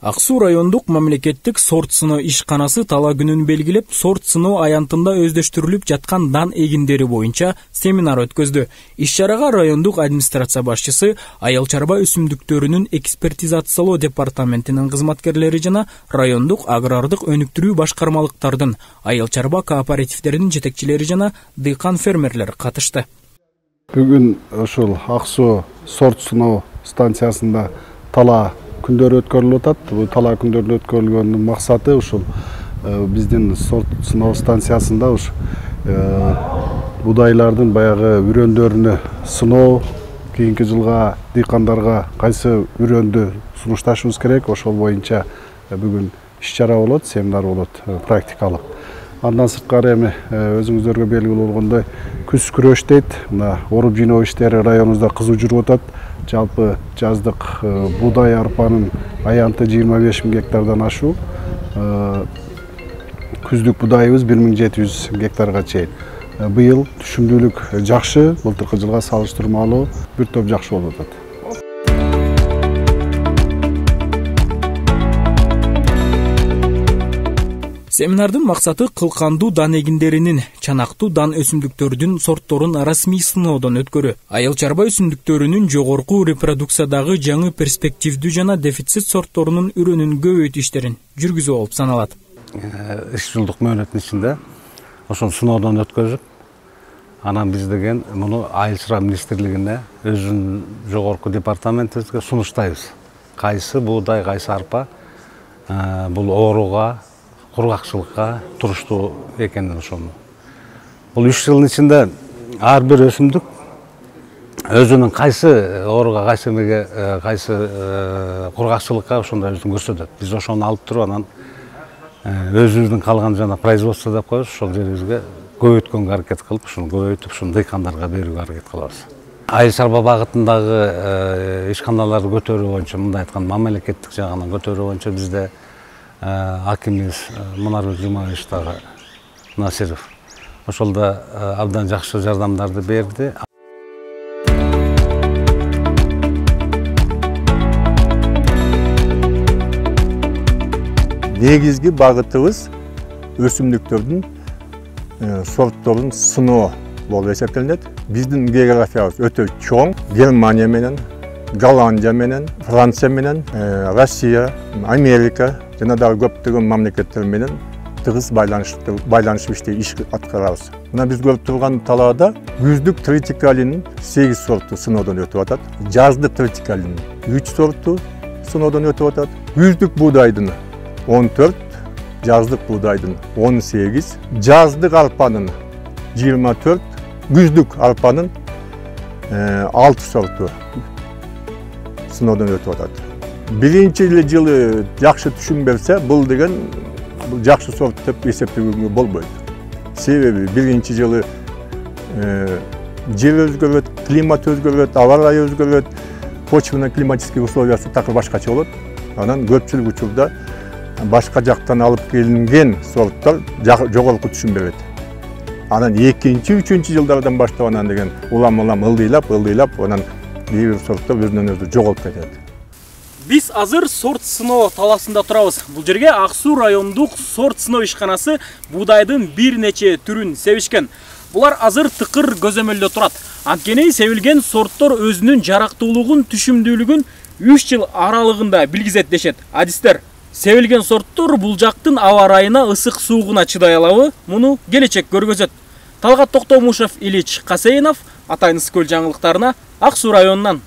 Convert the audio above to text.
Ак Суу райондук мамлекеттик сорт сыноо ишканасы тала күнүн белгилеп, сорт сыноо аянтында өздөштүрүлүп жаткан дан эгиндери боюнча семинар өткөздү. Иш-чарага райондук администрация башчысы, айыл чарба өсүмдүктөрүнүн экспертизациялоо департаментинин кызматкерлери жана райондук агрардык өнүктүрүү башкармалыктардын, айыл чарба кооперативдеринин жетекчилери жана дыйкан фермерлер катышты. Бүгүн ошол Ак Суу сорт сыноо станциясында тала күндөрү өткөрүлүп атат. Бул тала күндөрүнүн өткөрүлгөнүнүн максаты ушул биздин сорт сыноо станциясында будайлардын баягы үрөндөрүнү сыноо, кийинки жылга дыйкандарга кайсы үрөндү сунушташыбыз керек, ошол боюнча бүгүн иш-чара болот, семинар болот, практикалык. Андан сырткары эми өзүңүздөргө белгилүү болгондой күз күрөш дейт. Мына оруп жиноо иштери районубузда кызуу жүрүп атат. Жалпы жаздык будай арпанын аянты 25 000 гектардан ашуу. Күздүк будайыбыз 1700 гектарга чейин. Быйыл түшүмдүүлүк жакшы, былтыркы жылга салыштырмалуу бир топ жакшы болуп атат. Семинардын максаты кылкандуу дан эгиндеринин, чанактуу дан өсүмдүктөрдүн сортторун расмий сыноодон өткөрүү, айыл чарба өсүмдүктөрүнүн жогорку репродукциядагы жаңы перспективдүү жана дефицит сортторунун үрөнүн көбөйтүү иштерин жүргүзүү болуп саналат. 3 жылдык мөөнөттүн ичинде ошол сыноодон өткөзүп, анан биз деген муну айыл чарба министрлигине, өзүнүн жогорку департаментибизге сунуштайбыз. Кайсы буудай, кайсы арпа бул ооруга, кургакчылыкка туруштуу экенин ошону. Бул 3 жылдын ичинде ар бир өсүмдүк өзүнүн кайсы ооруга, кайсы эмеге, кайсы кургакчылыкка ошондой өзүн көрсөтөт. Биз ошону алып туруп анан өзүбүздүн калган жана производство деп коебуз, ошол жерибизге көбөйткөнгө аракет кылып, ушуну көбөйтүп, ушуну дыйкандарга берүүгө аракет кылабыз. Айыл чарба багытындагы ишканаларды көтөрүү боюнча, мындай айтканда мамлекеттик жагынан көтөрүү боюнча бизде акимибиз Мунарбек Жумабаевич дагы Насиров ошол да абдан жакшы жардамдарды берди. Негизги багытыбыз өсүмдүктөрдүн сортторун сыноо болуп эсептелинет. Биздин географиябыз өтө чоң. Германия менен, Голландия менен, Франция менен, Россия, Америка жана дагы көптөгөн мамлекеттер менен тыгыз байланышып иш аткарабыз. Мына биз көрүп турган талаада күздүк третикалинин 8 сорту сыноодон өтүп атат. Жаздык третикалинин 3 сорту сыноодон өтүп атат. Күздүк буудайдын 14, жаздык буудайдын 18, жаздык арпанын 24, күздүк арпанын 6 сорту сыноодон өтүп атат. Биринчи жылы жакшы түшүм берсе, бул деген жакшы сорт деп эсептөөгө болбойт. Себеби биринчи жылы жер өзгөрөт, климат өзгөрөт, аба ырайы өзгөрөт, почвенно-климатический условиясы такыр башкача болот. Анан көпчүлүк учурда башка жактан алып келинген сорттор жогорку түшүм берет. Анан экинчи, үчүнчү жылдардан баштап анан деген улам ылдыйлап, анан кээ бир сорттор өзүнөн өзү жоголуп кетет. Биз азыр сорт сыноо таласында турабыз. Бул жерге Ак Суу райондук сорт сыноо ишканасы буудайдын бир нече түрүн себишкен. Булар азыр тыкыр көзөмөлдө турат. Анткени себилген сорттор өзүнүн жарактуулугун, түшүмдүүлүгүн 3 жыл аралыгында билгизет дешет адистер. Себилген сорттор бул жактын аба ырайына, ысык суугуна чыдай алабы? Муну келечек көргөзөт. Талгат Токтомушев, Ильич Касейнов, Атайныс көл жаңылыктарына Ак Суу районунан.